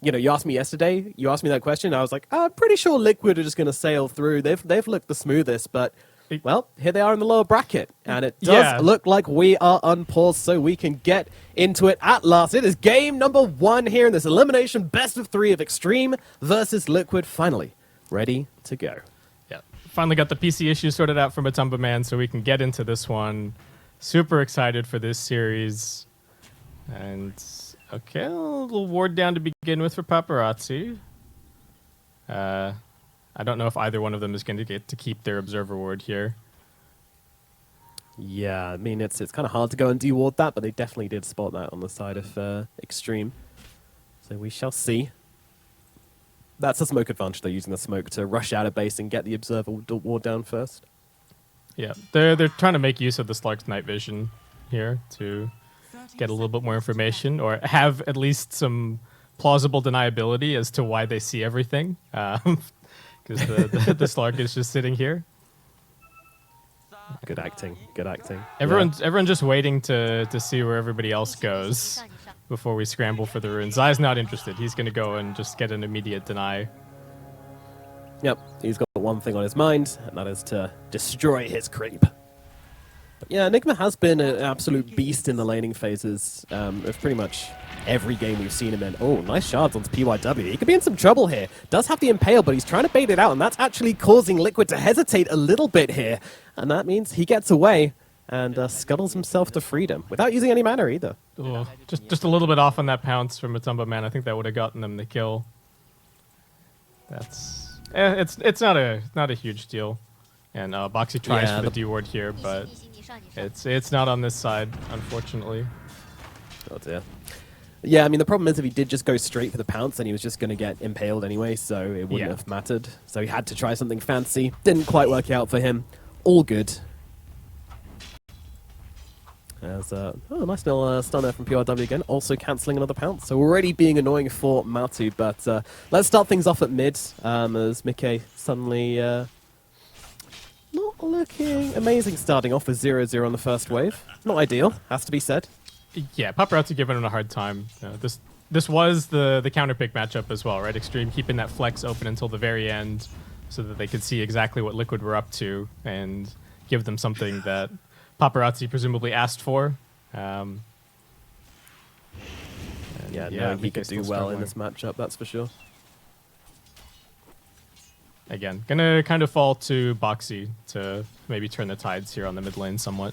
you asked me yesterday, you asked me that question, I was like, I'm pretty sure Liquid are just going to sail through. They've looked the smoothest, but, well, here they are in the lower bracket. And it does look like we are unpaused, so we can get into it at last. It is game number 1 here in this elimination best of 3 of Xtreme versus Liquid. Finally, ready to go. Yeah, finally got the PC issues sorted out for Matumba Man, so we can get into this one. Super excited for this series. And... okay, a little ward down to begin with for Paparazzi. I don't know if either one of them is going to get to keep their observer ward here. Yeah, I mean, it's kind of hard to go and deward that, but they definitely did spot that on the side of Xtreme. So we shall see. That's a smoke advantage. They're using the smoke to rush out of base and get the observer ward down first. Yeah, they're trying to make use of the Slark's night vision here to... get a little bit more information, or have at least some plausible deniability as to why they see everything. Because the Slark is just sitting here. Good acting. Good acting. Everyone's just waiting to see where everybody else goes before we scramble for the runes. Zai's not interested. He's going to go and just get an immediate deny. Yep, he's got one thing on his mind, and that is to destroy his creep. Yeah, Enigma has been an absolute beast in the laning phases of pretty much every game we've seen him in. Oh, nice shards onto PYW. He could be in some trouble here. Does have the Impale, but he's trying to bait it out, and that's actually causing Liquid to hesitate a little bit here. And that means he gets away and scuttles himself to freedom without using any mana either. Oh, just a little bit off on that pounce from Matumba Man. I think that would have gotten them the kill. That's... it's not a huge deal. And Boxy tries for the D-ward here, but... It's not on this side, unfortunately. Oh dear. Yeah, I mean, the problem is if he did just go straight for the pounce, then he was just going to get impaled anyway, so it wouldn't have mattered. So he had to try something fancy. Didn't quite work out for him. All good. There's a nice little stun there from PRW again, also cancelling another pounce. So already being annoying for Matu, but let's start things off at mid, as Mickey suddenly... not looking amazing starting off with 0-0 on the first wave. Not ideal, has to be said. Yeah, Paparazzi giving him a hard time. This was the counterpick matchup as well, right? Xtreme keeping that flex open until the very end so that they could see exactly what Liquid were up to and give them something that Paparazzi presumably asked for. No, he could do well in this matchup, that's for sure. Again, gonna kind of fall to Boxy to maybe turn the tides here on the mid lane somewhat.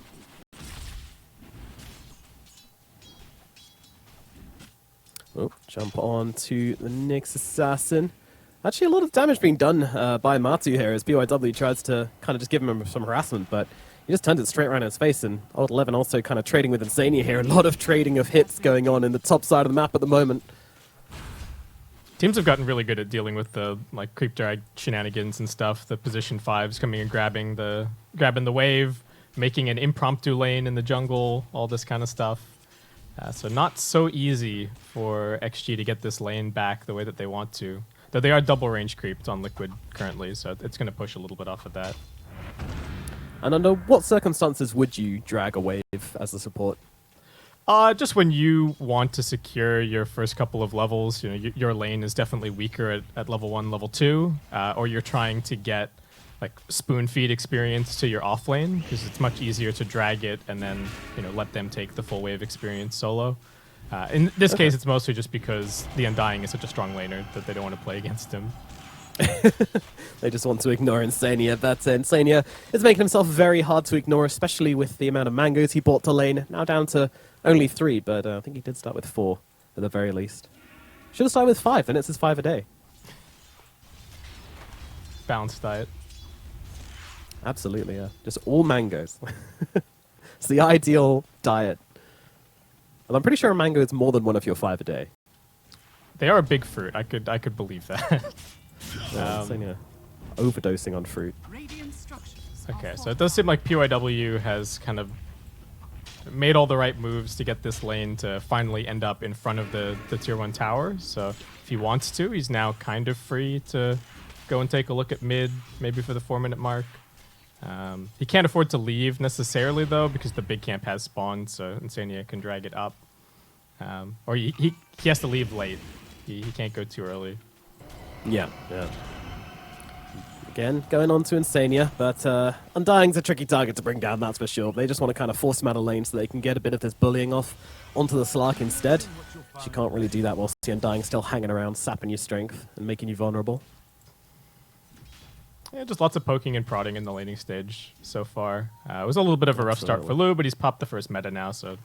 Oh, jump on to the next assassin. Actually, a lot of damage being done by Matu here as BYW tries to kind of just give him some harassment, but he just turned it straight around his face, and Old 11 also kind of trading with Insania here. A lot of trading of hits going on in the top side of the map at the moment. Teams have gotten really good at dealing with the creep drag shenanigans and stuff. The position 5s coming and grabbing the wave, making an impromptu lane in the jungle, all this kind of stuff. So not so easy for XG to get this lane back the way that they want to. Though they are double range creeped on Liquid currently, so it's going to push a little bit off of that. And under what circumstances would you drag a wave as a support? Just when you want to secure your first couple of levels, your lane is definitely weaker at level 1, level 2, or you're trying to get spoon feed experience to your off lane, because it's much easier to drag it and then let them take the full wave experience solo. In this case, it's mostly just because the Undying is such a strong laner that they don't want to play against him. They just want to ignore Insania, but Insania is making himself very hard to ignore, especially with the amount of mangoes he bought to lane, now down to only 3, but I think he did start with 4 at the very least. Should have started with 5, then it's his 5 a day. Balanced diet. Absolutely, yeah. Just all mangoes. It's the ideal diet. And I'm pretty sure a mango is more than one of your 5 a day. They are a big fruit. I could believe that. Overdosing on fruit. Okay, so it does seem like PYW has kind of made all the right moves to get this lane to finally end up in front of the tier 1 tower. So if he wants to, he's now kind of free to go and take a look at mid, maybe for the 4-minute mark. He can't afford to leave necessarily, though, because the big camp has spawned, so Insania can drag it up. Or he has to leave late. He can't go too early. Yeah. Again, going on to Insania, but Undying's a tricky target to bring down, that's for sure. They just want to kind of force him out of lane so they can get a bit of this bullying off onto the Slark instead. She can't really do that whilst the Undying's still hanging around, sapping your strength and making you vulnerable. Yeah, just lots of poking and prodding in the laning stage so far. It was a little bit of a rough start for Lou, but he's popped the first meta now, so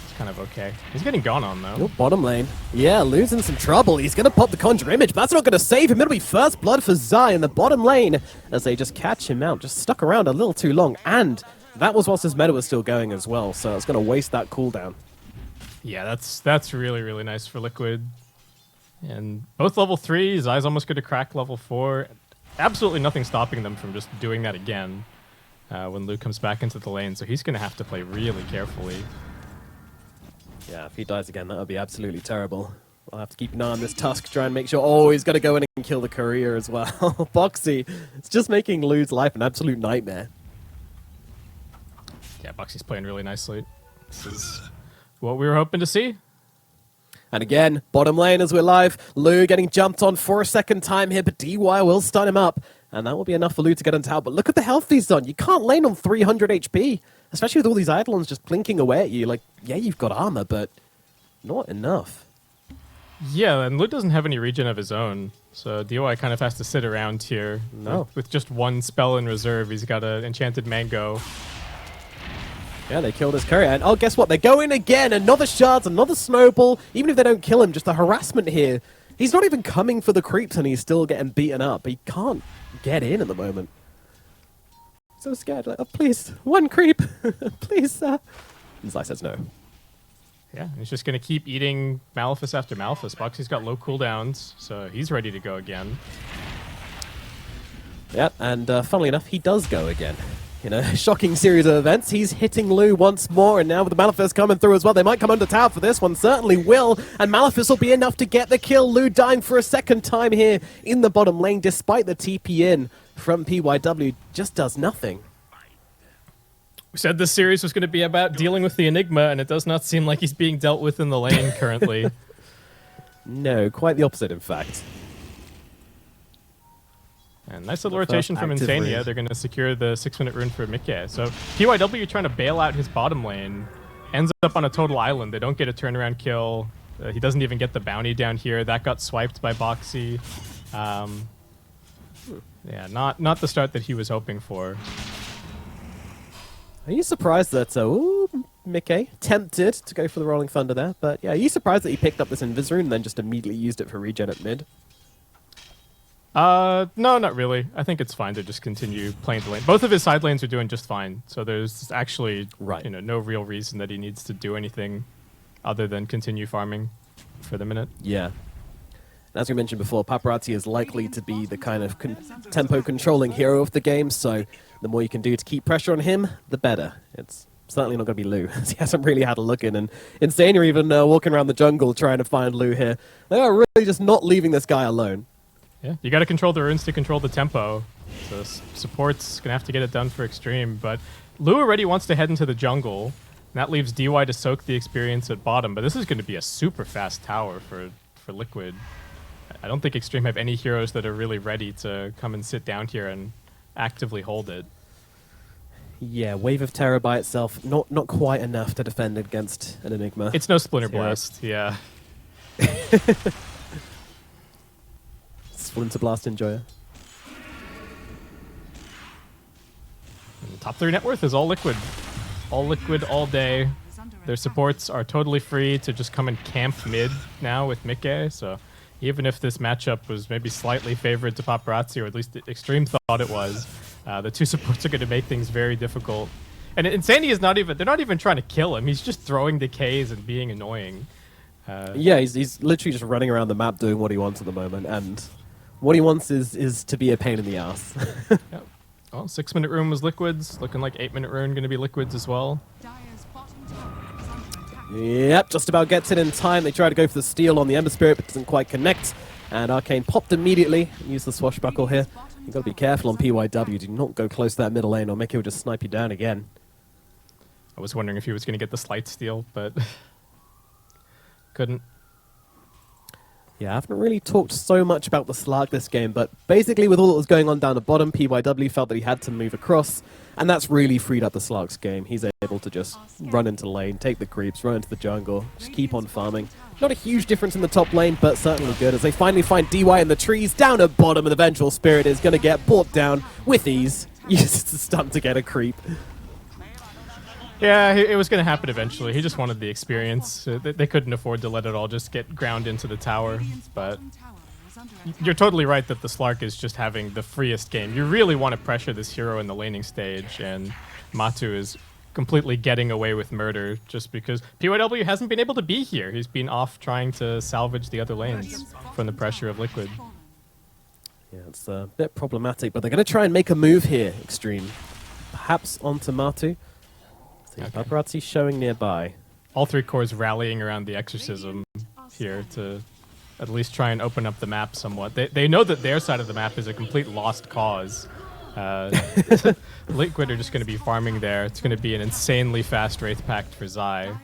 it's kind of okay. He's getting gone on, though. Oh, bottom lane. Yeah, Lou's in some trouble. He's going to pop the Conjure Image, but that's not going to save him. It'll be first blood for Zai in the bottom lane as they just catch him out. Just stuck around a little too long, and that was whilst his meta was still going as well, so it's going to waste that cooldown. Yeah, that's really, really nice for Liquid. And both level 3, Zai's almost going to crack level 4. Absolutely nothing stopping them from just doing that again when Lou comes back into the lane, so he's going to have to play really carefully. Yeah, if he dies again, that would be absolutely terrible. I'll have to keep an eye on this Tusk, try and make sure... Oh, he's going to go in and kill the courier as well. Boxy, it's just making Lou's life an absolute nightmare. Yeah, Boxy's playing really nicely. This is what we were hoping to see. And again, bottom lane as we're live. Lou getting jumped on for a second time here, but DY will stun him up. And that will be enough for Lou to get on tower. But look at the health he's on. You can't lane on 300 HP, especially with all these Eidolons just plinking away at you. Like, yeah, you've got armor, but not enough. Yeah, and Lou doesn't have any regen of his own. So DY kind of has to sit around here with just one spell in reserve. He's got an Enchanted Mango. Yeah, they killed his courier. And oh, guess what? They're going again. Another shards, another snowball. Even if they don't kill him, just the harassment here. He's not even coming for the creeps and he's still getting beaten up. He can't get in at the moment. So scared. Like, oh, please, one creep. Please, sir. And Zai says no. Yeah, he's just going to keep eating Malefice after Malefice. Boxy's got low cooldowns, so he's ready to go again. Yep, and funnily enough, he does go again. You know, shocking series of events. He's hitting Lou once more, and now with the Malefice coming through as well, they might come under tower for this one. Certainly will, and Malefice will be enough to get the kill. Lou dying for a second time here in the bottom lane, despite the TP in from PYW. Just does nothing. We said this series was going to be about dealing with the Enigma, and it does not seem like he's being dealt with in the lane currently. No, quite the opposite, in fact. And nice little rotation from Insania. They're going to secure the 6-minute rune for Mickey. So PYW trying to bail out his bottom lane. Ends up on a total island. They don't get a turnaround kill. He doesn't even get the bounty down here. That got swiped by Boxy. Yeah, not the start that he was hoping for. Are you surprised that Mickey tempted to go for the Rolling Thunder there? But yeah, are you surprised that he picked up this Invis rune and then just immediately used it for regen at mid? No, not really. I think it's fine to just continue playing the lane. Both of his side lanes are doing just fine, so there's actually no real reason that he needs to do anything other than continue farming for the minute. Yeah. As we mentioned before, Paparazzi is likely to be the kind of tempo-controlling hero of the game, so the more you can do to keep pressure on him, the better. It's certainly not going to be Lou, as he hasn't really had a look in, and Insania even walking around the jungle trying to find Lou here. They are really just not leaving this guy alone. Yeah, you got to control the runes to control the tempo. So support's going to have to get it done for Xtreme, but Lou already wants to head into the jungle, and that leaves DY to soak the experience at bottom, but this is going to be a super fast tower for Liquid. I don't think Xtreme have any heroes that are really ready to come and sit down here and actively hold it. Yeah, Wave of Terror by itself, not quite enough to defend against an Enigma. It's no Splinter Blast, yeah. Splinter Blast enjoyer. And top 3 net worth is all Liquid. All Liquid all day. Their supports are totally free to just come and camp mid now with Mickey, so even if this matchup was maybe slightly favored to Paparazzi, or at least Xtreme thought it was, the two supports are going to make things very difficult. And Insania is they're not even trying to kill him, he's just throwing decays and being annoying. Yeah, he's literally just running around the map doing what he wants at the moment, and what he wants is to be a pain in the ass. Yep. Well, 6-minute rune was Liquid's, looking like 8-minute rune going to be Liquid's as well. Yep, just about gets it in time. They try to go for the steal on the Ember Spirit, but doesn't quite connect. And Arcane popped immediately. Use the swashbuckle here. You've got to be careful on PYW. Do not go close to that middle lane, or Mickey will just snipe you down again. I was wondering if he was going to get the slight steal, but couldn't. Yeah, I haven't really talked so much about the Slark this game, but basically with all that was going on down the bottom, PYW felt that he had to move across, and that's really freed up the Slark's game. He's able to just run into lane, take the creeps, run into the jungle, just keep on farming. Not a huge difference in the top lane, but certainly good as they finally find DY in the trees down at bottom, and the Vengeful Spirit is going to get brought down with ease. Uses the stun to get a creep. Yeah, it was going to happen eventually. He just wanted the experience. They couldn't afford to let it all just get ground into the tower. But you're totally right that the Slark is just having the freest game. You really want to pressure this hero in the laning stage, and Matu is completely getting away with murder just because PYW hasn't been able to be here. He's been off trying to salvage the other lanes from the pressure of Liquid. Yeah, it's a bit problematic, but they're going to try and make a move here, Xtreme. Perhaps onto Matu. Okay. Paparazzi showing nearby. All three cores rallying around the Exorcism here to at least try and open up the map somewhat. They know that their side of the map is a complete lost cause. Liquid are just going to be farming there. It's going to be an insanely fast Wraith Pact for Zai.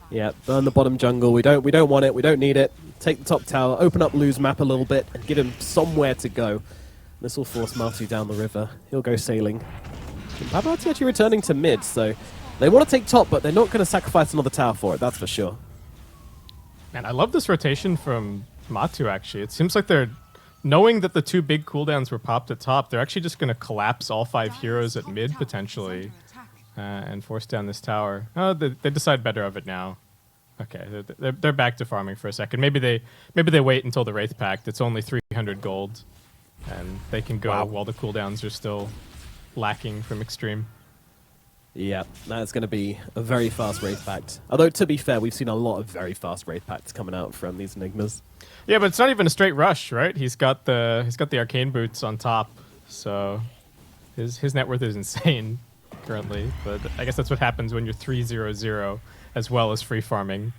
Yeah, burn the bottom jungle. We don't want it. We don't need it. Take the top tower, open up Lou's map a little bit, and give him somewhere to go. This will force Matu down the river. He'll go sailing. Paparazzi actually returning to mid, so they want to take top, but they're not going to sacrifice another tower for it, that's for sure. Man, I love this rotation from Matu, actually. It seems like they're, knowing that the two big cooldowns were popped at top, they're actually just going to collapse all 5 heroes at mid, potentially, and force down this tower. Oh, they decide better of it now. Okay, they're back to farming for a second. Maybe they wait until the Wraith Pact. It's only 300 gold, and they can go while the cooldowns are still lacking from Xtreme. Yeah, that's going to be a very fast Wraith Pact. Although, to be fair, we've seen a lot of very fast Wraith Pacts coming out from these Enigmas. Yeah, but it's not even a straight rush, right? He's got the Arcane Boots on top, so his net worth is insane currently. But I guess that's what happens when you're 3-0-0 as well as free farming.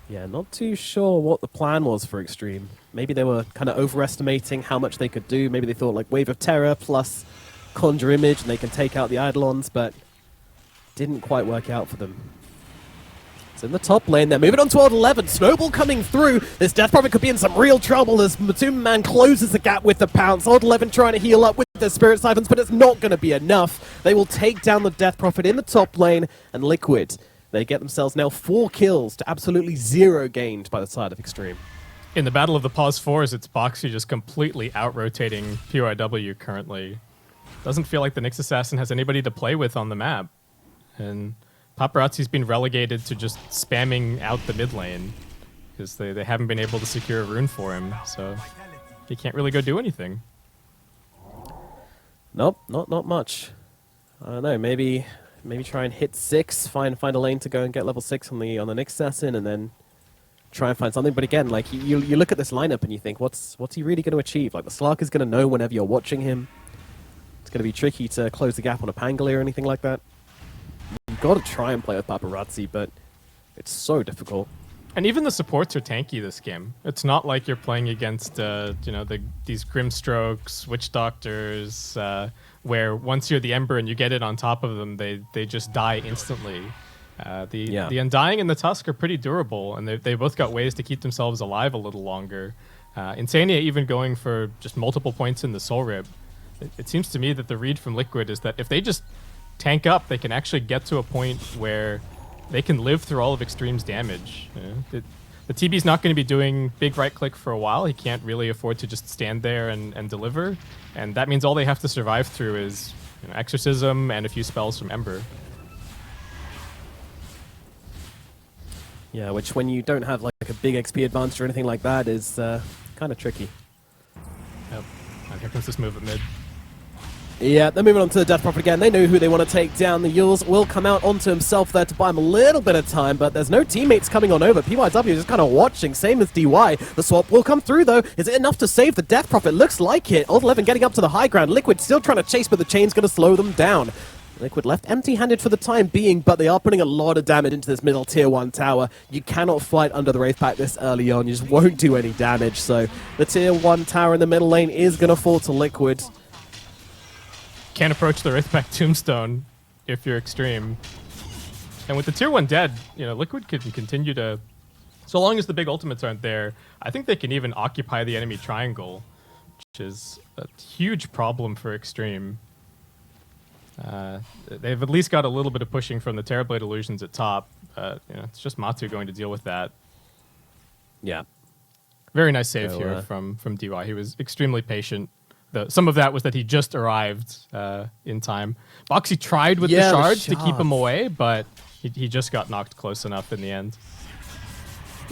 Yeah, not too sure what the plan was for Xtreme. Maybe they were kind of overestimating how much they could do. Maybe they thought like Wave of Terror plus Conjure Image and they can take out the Eidolons, but didn't quite work out for them. So in the top lane, they're moving on to World 11. Snowball coming through. This Death Prophet could be in some real trouble as Matum Man closes the gap with the pounce. World 11 trying to heal up with their Spirit Siphons, but it's not going to be enough. They will take down the Death Prophet in the top lane, and Liquid, they get themselves now 4 kills to absolutely 0 gained by the side of Xtreme. In the Battle of the Pause 4s, it's Boxy just completely out-rotating PYW currently. Doesn't feel like the Nyx Assassin has anybody to play with on the map. And Paparazzi's been relegated to just spamming out the mid lane because they haven't been able to secure a rune for him, so he can't really go do anything. Nope, not much. I don't know, maybe try and hit 6, find a lane to go and get level 6 on the Nyx Assassin, and then try and find something. But again, like you look at this lineup and you think, what's he really going to achieve? Like the Slark is going to know whenever you're watching him. It's going to be tricky to close the gap on a Pangolier or anything like that. You've got to try and play with Paparazzi, but it's so difficult. And even the supports are tanky this game. It's not like you're playing against these Grimstrokes, Witch Doctors, where once you're the Ember and you get it on top of them, they just die instantly. The Undying and the Tusk are pretty durable, and they both got ways to keep themselves alive a little longer. Insania even going for just multiple points in the Soul Rib. It seems to me that the read from Liquid is that if they just tank up, they can actually get to a point where they can live through all of Xtreme's damage. The TB's not going to be doing big right-click for a while. He can't really afford to just stand there and deliver, and that means all they have to survive through is Exorcism and a few spells from Ember. Yeah, which when you don't have like a big XP advantage or anything like that is kind of tricky. Yep. And here comes this move at mid. Yeah, they're moving on to the Death Prophet again. They know who they want to take down. The Yules will come out onto himself there to buy him a little bit of time, but there's no teammates coming on over. PYW is just kind of watching, same as DY. The swap will come through, though. Is it enough to save the Death Prophet? Looks like it. Old 11 getting up to the high ground. Liquid still trying to chase, but the chain's going to slow them down. Liquid left empty-handed for the time being, but they are putting a lot of damage into this middle tier 1 tower. You cannot fight under the Wraith Pact this early on. You just won't do any damage, so the tier 1 tower in the middle lane is going to fall to Liquid. Can't approach the Wraith Pact Tombstone if you're Xtreme. And with the tier 1 dead, Liquid can continue to so long as the big ultimates aren't there, I think they can even occupy the enemy triangle, which is a huge problem for Xtreme. They've at least got a little bit of pushing from the Terrorblade illusions at top. It's just Matu going to deal with that. Yeah. Very nice save here from DY. He was extremely patient. Some of that was that he just arrived in time. Boxy tried with the shards to keep him away, but he just got knocked close enough in the end.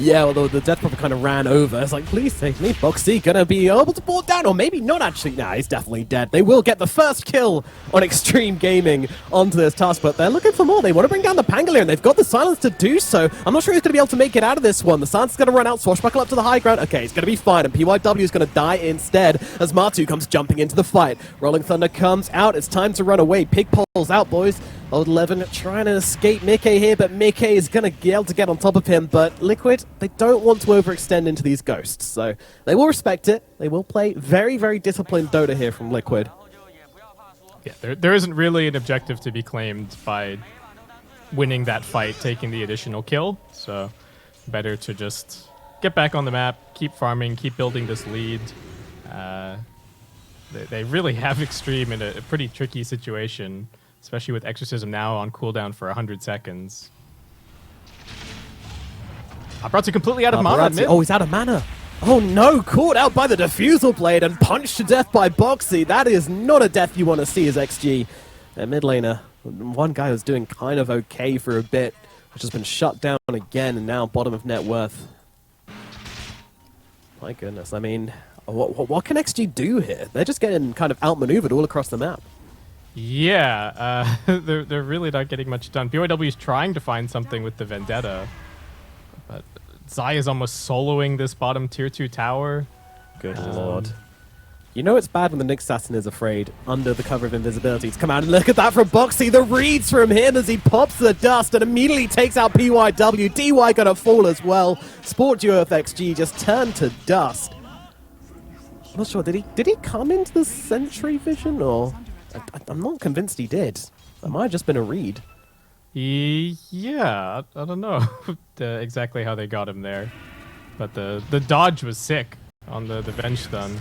Yeah, although the Death Prophet kind of ran over. It's like, please save me. Boxy gonna be able to pull down, or maybe not actually. Nah, he's definitely dead. They will get the first kill on Xtreme Gaming onto this Tusk, but they're looking for more. They want to bring down the Pangolier, and they've got the silence to do so. I'm not sure who's gonna be able to make it out of this one. The silence is gonna run out, Swashbuckle up to the high ground. Okay, he's gonna be fine, and PYW is gonna die instead as Matu comes jumping into the fight. Rolling Thunder comes out. It's time to run away. Pig pulls out, boys. Old 11 trying to escape Mickey here, but Mickey is going to be able to get on top of him. But Liquid, they don't want to overextend into these ghosts, so they will respect it. They will play very, very disciplined Dota here from Liquid. Yeah, there isn't really an objective to be claimed by winning that fight, taking the additional kill. So better to just get back on the map, keep farming, keep building this lead. They really have Xtreme in a pretty tricky situation, especially with Exorcism now on cooldown for 100 seconds. Paparazzi completely out of mana. Oh, he's out of mana. Oh no, caught out by the Diffusal Blade and punched to death by Boxy. That is not a death you want to see as XG. Their mid laner, one guy who's doing kind of okay for a bit, has just been shut down again, and now bottom of net worth. My goodness, I mean, what can XG do here? They're just getting kind of outmaneuvered all across the map. Yeah, they're really not getting much done. BYW is trying to find something with the Vendetta, but Zai is almost soloing this bottom tier 2 tower. Good lord. You know it's bad when the Nyx Assassin is afraid under the cover of invisibility to come out, and look at that from Boxy. The reads from him as he pops the dust and immediately takes out PYW. DY gonna fall as well. Sport Duo of XG just turned to dust. I'm not sure, did he come into the Sentry Vision, or... I'm not convinced he did. That might have just been a read. Yeah, I don't know exactly how they got him there. But the dodge was sick on the Venge stun.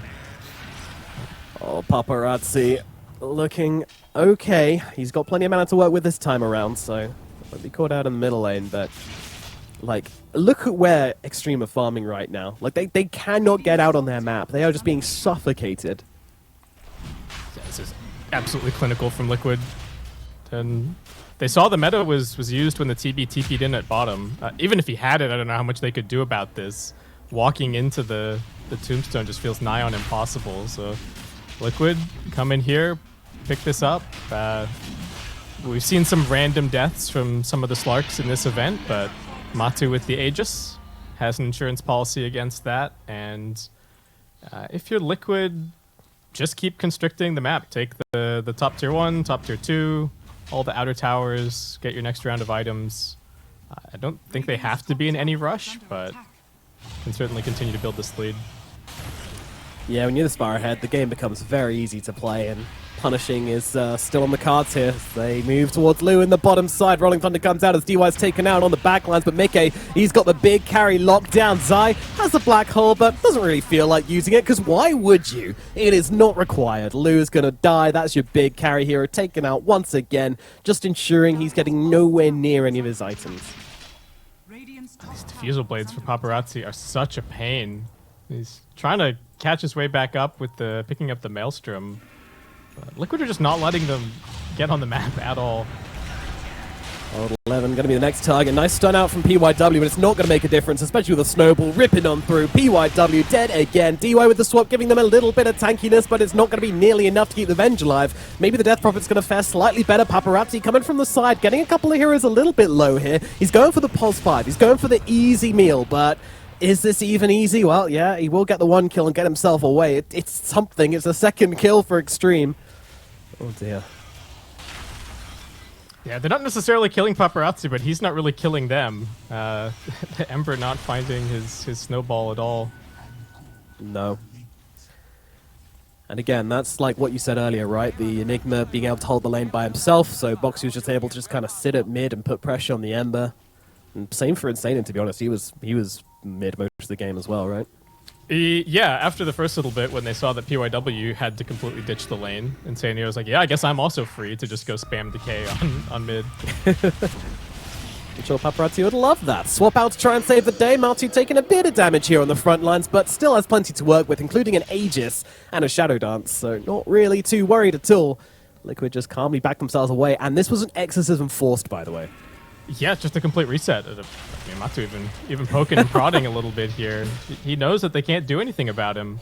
Oh, Paparazzi looking okay. He's got plenty of mana to work with this time around, so won't be caught out in the middle lane, but... Like, look at where Xtreme are farming right now. Like, they cannot get out on their map. They are just being suffocated. Yeah, this is absolutely clinical from Liquid. And they saw the meta was used when the TB TP'd in at bottom. Even if he had it, I don't know how much they could do about this. Walking into the tombstone just feels nigh on impossible. So Liquid, come in here, pick this up. We've seen some random deaths from some of the Slarks in this event, but Matu with the Aegis has an insurance policy against that. And if you're Liquid, just keep constricting the map. Take the top tier 1, top tier 2, all the outer towers, get your next round of items. I don't think they have to be in any rush, but can certainly continue to build this lead. Yeah, when you're the far ahead, the game becomes very easy to play, and punishing is still on the cards here. They move towards Lou in the bottom side. Rolling Thunder comes out as DY's taken out on the backlines, but Mickey, he's got the big carry locked down. Zai has a black hole, but doesn't really feel like using it, because why would you? It is not required. Lou is going to die. That's your big carry hero taken out once again, just ensuring he's getting nowhere near any of his items. These Diffusal Blades for Paparazzi are such a pain. He's trying to catch his way back up with picking up the Maelstrom. But Liquid are just not letting them get on the map at all. Old 11 going to be the next target. Nice stun out from PYW, but it's not going to make a difference, especially with a snowball ripping on through. PYW dead again. DY with the swap, giving them a little bit of tankiness, but it's not going to be nearly enough to keep the Venge alive. Maybe the Death Prophet's going to fare slightly better. Paparazzi coming from the side, getting a couple of heroes a little bit low here. He's going for the Pos 5. He's going for the easy meal, but... Is this even easy? Well, yeah, he will get the one kill and get himself away. It's something. It's a second kill for Xtreme. Oh, dear. Yeah, they're not necessarily killing Paparazzi, but he's not really killing them. The Ember not finding his snowball at all. No. And again, that's like what you said earlier, right? The Enigma being able to hold the lane by himself, so Boxy was just able to just kind of sit at mid and put pressure on the Ember. And same for Insane, to be honest. He was mid most of the game as well, right? Yeah, after the first little bit, when they saw that PYW had to completely ditch the lane, Insane was like, yeah, I guess I'm also free to just go spam decay on mid. I'm sure Paparazzi would love that. Swap out to try and save the day. Matu taking a bit of damage here on the front lines, but still has plenty to work with, including an Aegis and a Shadow Dance, so not really too worried at all. Liquid just calmly backed themselves away, and this was an exorcism forced, by the way. Yeah, just a complete reset. I mean, Matu even poking and prodding a little bit here. He knows that they can't do anything about him.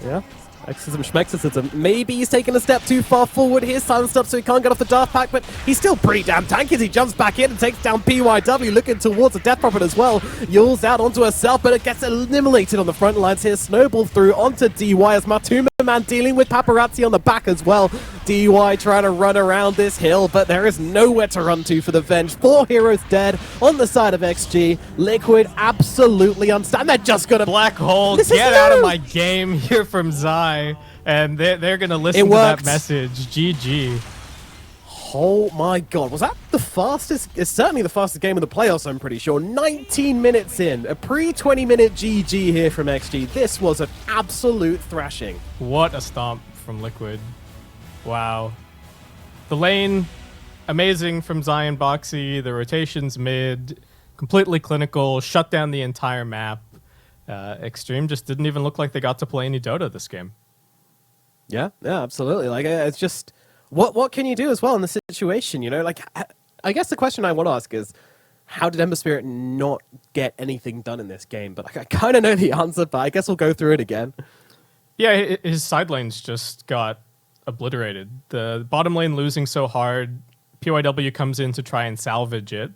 Yeah. Exorcism Schmexorcism. Maybe he's taken a step too far forward here, silenced up so he can't get off the Daft Pack, but he's still pretty damn tanky as he jumps back in and takes down PYW, looking towards the Death Prophet as well. Yules out onto herself, but it gets eliminated on the front lines here. Snowball through onto DY as Matuma Man dealing with Paparazzi on the back as well. DY trying to run around this hill, but there is nowhere to run to for the Venge. 4 heroes dead on the side of XG. Liquid absolutely unstand. They're just gonna... Black Hole, get out of my game here from Zai. And they're gonna listen to that message. GG. Oh my god, was that the fastest? It's certainly the fastest game of the playoffs, I'm pretty sure. 19 minutes in, a pre-20-minute GG here from XG. This was an absolute thrashing. What a stomp from Liquid. Wow. The lane, amazing from Zion Boxy. The rotations mid, completely clinical, shut down the entire map. Xtreme just didn't even look like they got to play any Dota this game. Yeah, absolutely. Like, it's just... What can you do as well in this situation, you know? Like, I guess the question I want to ask is, how did Ember Spirit not get anything done in this game? But like, I kind of know the answer, but I guess we'll go through it again. Yeah, his side lanes just got obliterated. The bottom lane losing so hard, PYW comes in to try and salvage it,